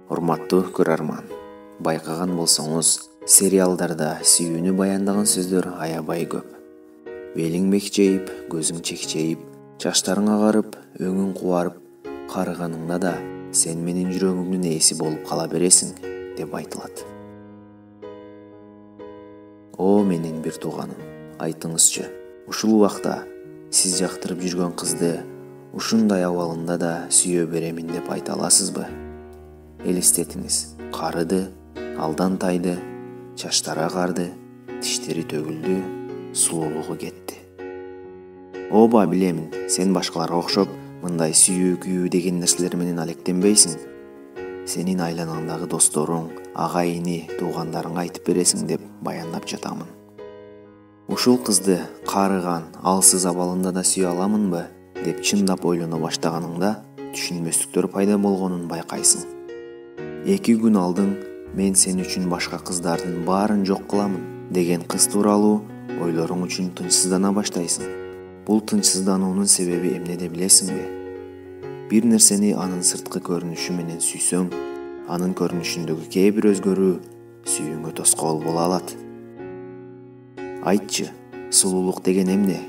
Урматтуу көрөрман, байкаган болсоңуз, сериалдарда сүйүүнү баяндаган сөздөр аябай көп. Белиң бекчейип, көзүң чекчейип, чачтарың агарып, өңүң кубарып, карыганыңда да сен менин жүрөгүмдүн ээси болуп кала бересиң деп айтылат. О менин бир тууганым, айтыңызчы, ушул убакта сиз жактырып жүргөн кызды ушундай абалында да сүйө беремин деп айта аласызбы? Элестетиңиз, карыды, алдан тайды, чачтары агарды, тиштери төгүлдү, сулуулугу кетти. Ооба билемин, сен башкаларга окшоп мындай сүйүү күйүү деген нерселер менен алектенбейсиң. Сенин айланаңдагы досторуң, ага-ини, туугандарың айтып бересиң деп баяндап жатамын. Ушул кызды карыган, алсыз абалында да сүйө аламынбы деп чындап ойлоно баштаганыңда түшүнбөстүктөр пайда болгонун байкайсың. 2 күн алдың мен сен үчүн башка кыздардын баарын жок кыламын деген кыз тууралуу ойлоруң үчүн тынчсыздана баштайсың. Бул тынчсыздануунун себеби эмнеде билесиңби? Бир нерсени анын сырткы көрүнүшү менен сүйсөң, анын көрүнүшүндөгү кээ бир өзгөрүү сүйүүңө тоскоол боло алат. Айтчы, сулуулук деген эмне?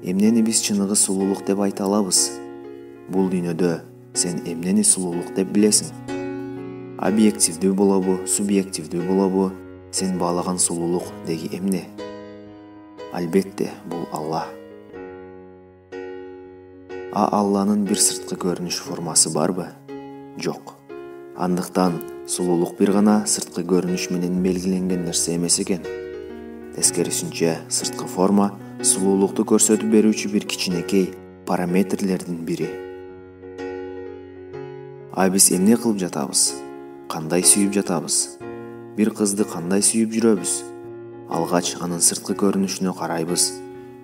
Эмнени биз чыныгы сулуулук деп айта алабыз? Бул дүйнөдө сен эмнени сулуулук деп билесиң? Объективдүү болобу, субъективдүү болобу, сен баалаган сулуулук деги эмне? Албетте, бул Алла. Алланын бир сырткы көрүнүш формасы барбы? Жок. Андыктан сулуулук бир гана сырткы көрүнүш менен белгиленген нерсе эмес экен. Тескерисинче, сырткы форма сулуулукту көрсөтүп берүүчү бир кичинекей параметрлердин бири. Биз эмне кылып жатабыз? Кандай сүйүп жатабыз? Бир кызды кандай сүйүп жүрөбүз? Алгач анын сырткы көрүнүшүнө карайбыз.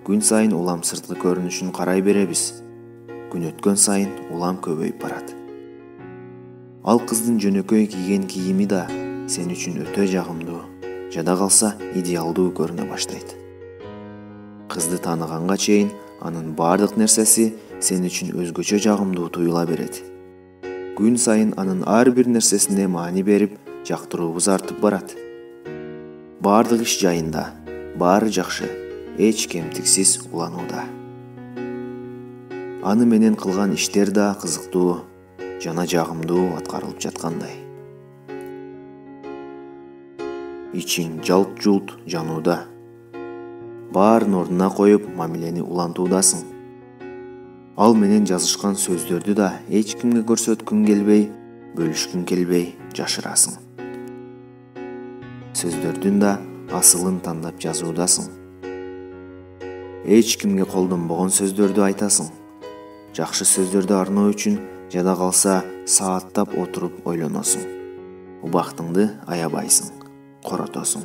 Күн сайын улам сырткы көрүнүшүн карай беребиз. Күн өткөн сайын улам көбөйүп барат. Ал кыздын жөнөкөй кийген кийими да сен үчүн өтө жагымдуу, жада калса идеалдуу көрүнө баштайт. Кызды тааныганга чейин анын бардык нерсеси сен үчүн өзгөчө жагымдуу туюла берет. Күн сайын анын ар бир нерсесине маани берип, жактыруубуз артып барат. Бардык иш жайында, баары жакшы, эч кемтиксиз уланууда. Аны менен кылган иштер да кызыктуу, жана жагымдуу аткарылып жаткандай. Ичиң жалт-жулт жанууда. Баарын ордуна коюп, мамилени улантуудасың. Ал менен жазышкан сөздөрдү да эч кимге көрсөткүң келбей, бөлүшкүң келбей жашырасың. Сөздөрдүн да асылын тандап жазуудасың. Эч кимге колдонбогон сөздөрдү айтасың. Жакшы сөздөрдү арноо үчүн жада калса сааттап отуруп ойлоносуң. Убактыңды аябайсың, коротосуң.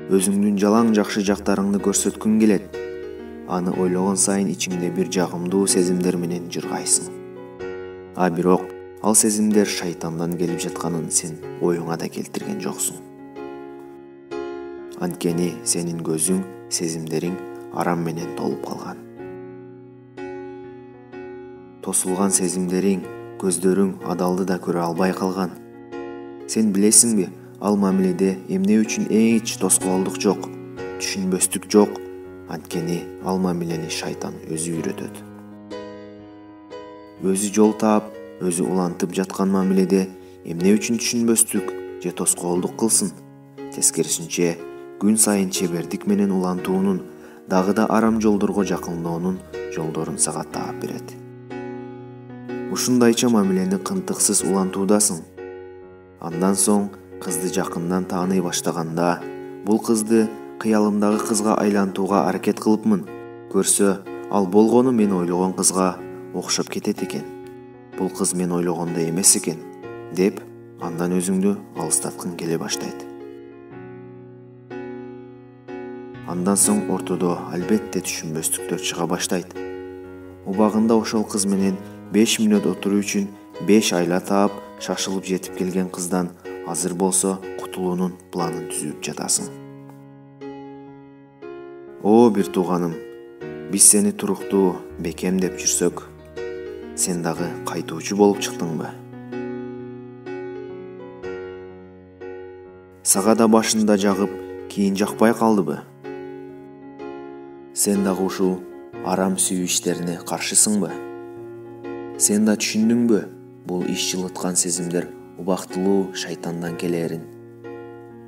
Өзүңдүн жалаң жакшы жактарыңды көрсөткүң келет. Аны ойлогон сайын ичиңде бир жагымдуу сезимдер менен жыргайсың. Бирок ал сезимдер шайтандан келип жатканын сен оюңа да келтирген жоксуң. Анткени сенин көзүң, сезимдериң арам менен толуп калган. Тосулган сезимдериң, көздөрүң адалды да көрө албай калган. Сен билесиңби, ал мамиледе эмне үчүн эч тоскоолдук жок, түшүнбөстүк жок. Анткени ал мамилени шайтан өзү үйрөтөт. Өзү жол таап, өзү улантып жаткан мамиледе эмне үчүн түшүнбөстүк же тоскоолдук кылсын? Тескерисинче, күн сайын чебердик менен улантуунун, дагы да арам жолдорго жакындоонун жолдорун сага таап берет. Ушундайча мамилени кынтыксыз улантуудасың. Андан соң кызды жакындан тааный баштаганда, бул кызды кыялымдагы кызга айлантууга аракет кылыпмын. Көрсө, ал болгону мен ойлогон кызга окшоп кетет экен. Бул кыз мен ойлогондой эмес экен, деп андан өзүңдү алыстаткың келе баштайт. Андан соң ортодо албетте түшүнбөстүктөр чыга баштайт. Убагында ошол кыз менен 5 мүнөт отуруу үчүн 5 айла таап, шашылып жетип келген кыздан азыр болсо кутулуунун планын түзүп жатасың. О бир тууганым, биз сени туруктуу, бекем деп жүрсөк, сен дагы кайтуучу болуп чыктыңбы? Сага да башында жагып, кийин жакпай калдыбы? Сен дагы ушул арам сүйүү иштерине каршысыңбы? Сен да түшүндүңбү бул иш жылыткан сезимдер убактылуу шайтандан келерин?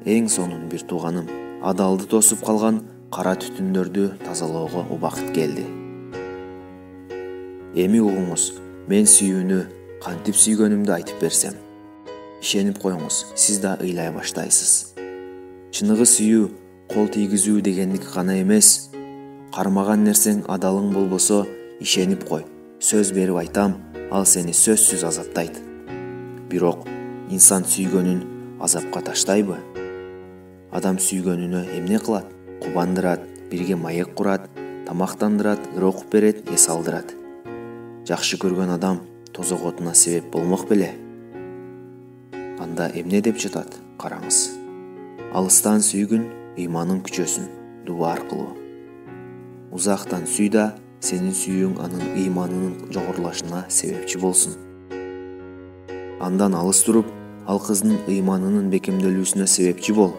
Эң сонун бир тууганым, адалды тосуп калган кара түтүндөрдү тазалоого убакыт келди. Эми угуңуз, мен сүйүүнү кантип сүйгөнүмдү айтып берсем. Ишенип коюңуз, сиз да ыйлай баштайсыз. Чыныгы сүйүү кол тийгизүү дегендик гана эмес. Кармаган нерсең адалың болбосо, ишенип кой. Сөз берип айтам, ал сени сөзсүз азаптайт. Бирок инсан сүйгөнүн азапка таштайбы? Адам сүйгөнүнө эмне кылат? Кубандырат, бирге маек курат, тамактандырат, ыр окуп берет, эс алдырат. Жакшы көргөн адам тозок отуна себеп болмок беле? Анда эмне деп жатат? Караңыз. Алыстан сүйгүн ыйманын күчөсүн, дуба аркылуу. Узактан сүй да, сенин сүйүүң анын ыйманынын жогорулашына себепчи болсун. Андан алыс туруп, ал кыздын ыйманынын бекемделүүсүнө себепчи бол.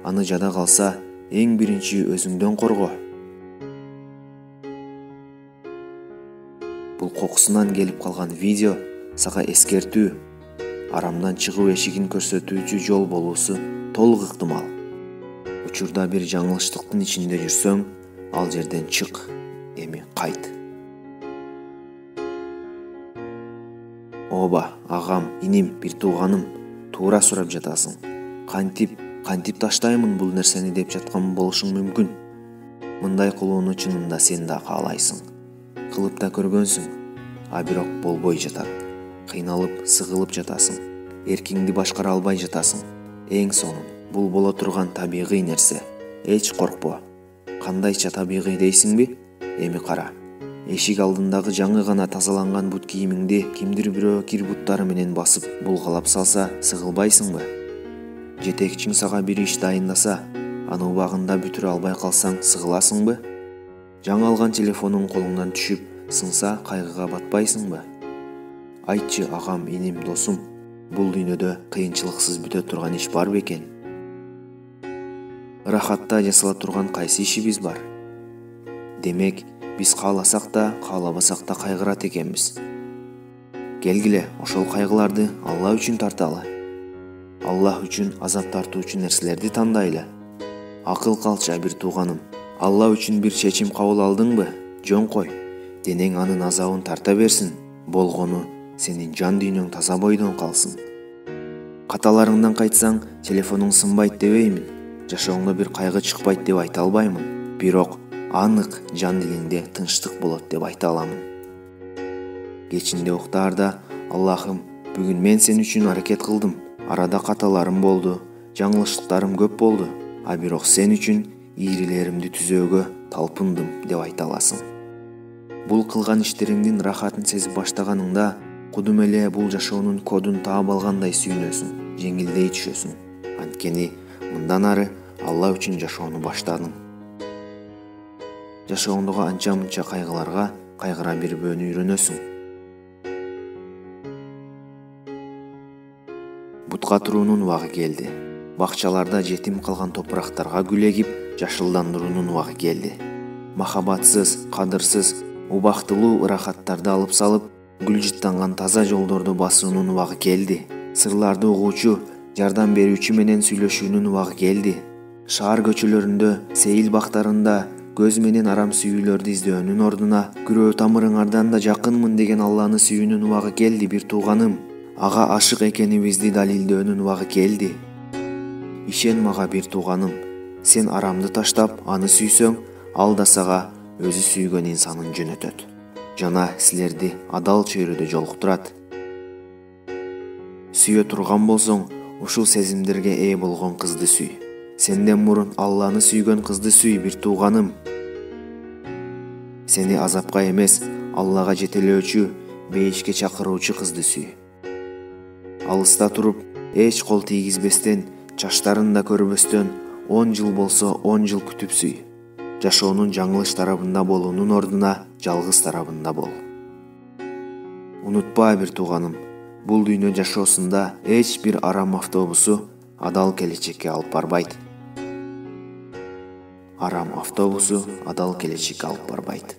Аны жада калса, эң биринчи өзүңдөн корго. Бул кокусунан келип калган видео сага эскертүү, арамдан чыгуу эшигин көрсөтүүчү жол болуусу толук ыктымал. Учурда бир жаңылыштыктын ичинде жүрсөң, ал жерден чык, эми кайт. Оба, агам, иним, бир тууганым, туура сурап жатасың. Кантип таштаймын бул нерсени деп жаткан болушуң мүмкүн. Мындай кылууну чынында сен да каалайсың. Кылып да көргөнсүң, а бирок болбой жатат. Кыйналып, сыгылып жатасың. Эркиңди башкара албай жатасың. Эң сонун, бул боло турган табигый нерсе. Эч коркпо. Кандайча табигый дейсиңби? Эми кара. Эшик алдындагы жаңы гана тазаланган бут кийимиңди кимдир бирөө кир буттары менен басып булгалап салса, сыгылбайсыңбы? Жетекчиң сага бир иш дайындаса, аны убагында бүтүрө албай калсаң, сыгыласыңбы? Жаңы алган телефонуң колуңдан түшүп, сынса, кайгыга батпайсыңбы? Айтчы, агам, иним, досум, бул дүйнөдө кыйынчылыксыз бүтө турган иш бар бекен? Рахатта жасала турган кайсы ишибиз бар? Демек, биз кааласак да, каалабасак да кайгырат экенбиз. Келгиле, ошол кайгыларды Алла үчүн тарталы. Аллах үчүн азап тартуучу нерселерди тандайлы. Акыл калча, бир тууганым. Алла үчүн бир чечим кабыл алдыңбы? Жөн кой. Денең анын азабын тарта берсин. Болгону сенин жан дүйнөң таза бойдон калсын. Каталарыңдан кайтсаң, телефонуң сынбайт дебеймин. Жашооңдо бир кайгы чыкпайт деп айта албаймын. Бирок анык жан дилиңде тынчтык болот деп айта аламын. Кечинде уктаарда, Аллахым, бүгүн мен сен үчүн аракет кылдым. Арада каталарым болду, жаңылыштыктарым көп болду, а бирок сен үчүн ийрилеримди түзөөгө талпындым деп айта аласың. Бул кылган иштериңдин рахатын сезип баштаганыңда, кудум эле бул жашоонун кодун таап алгандай сүйүнөсүң, жеңилдей түшөсүң. Анткени мындан ары Алла үчүн жашоону баштадың. Жашооңдогу анча-мынча кайгыларга кайгыра бербөөнү үйрөнөсүң. Бутка туруунун убагы келди. Бакчаларда жетим калган топурактарга гүл эгип, жашылдандыруунун убагы келди. Махабатсыз, кадырсыз, убактылуу ырахаттарды алып салып, гүл жыттанган таза жолдорду басуунун убагы келди. Сырларды угуучу, жардам берүүчү менен сүйлөшүүнүн убагы келди. Шаар көчөлөрүндө, сейил бактарында көз менен арам сүйүүлөрдү издөөнүн ордуна, күрөө тамырыңардан да жакынмын деген Алланы сүйүүнүн убагы келди, бир тууганым. Ага ашык экенибизди далилдөөнүн убагы келди. Ишен мага, бир тууганым, сен арамды таштап, аны сүйсөң, ал да сага өзү сүйгөн инсанын жөнөтөт. Жана силерди адал чөйрөдө жолуктурат. Сүйө турган болсоң, ушул сезимдерге ээ болгон кызды сүй. Сенден мурун Алланы сүйгөн кызды сүй, бир тууганым. Сени азапка эмес, Аллага жетелөөчү, бейишке чакыруучу кызды сүй. Алыста туруп, эч кол тийгизбестен, чачтарын да көрбөстөн, 10 жыл болсо 10 жыл күтүп сүй. Жашоонун жаңылыш тарабында болуунун ордуна жалгыз тарабында бол. Унутпа, бир тууганым, бул дүйнө жашоосунда эч бир арам автобусу адал келечекке алып барбайт. Арам автобусу адал келечекке алып барбайт.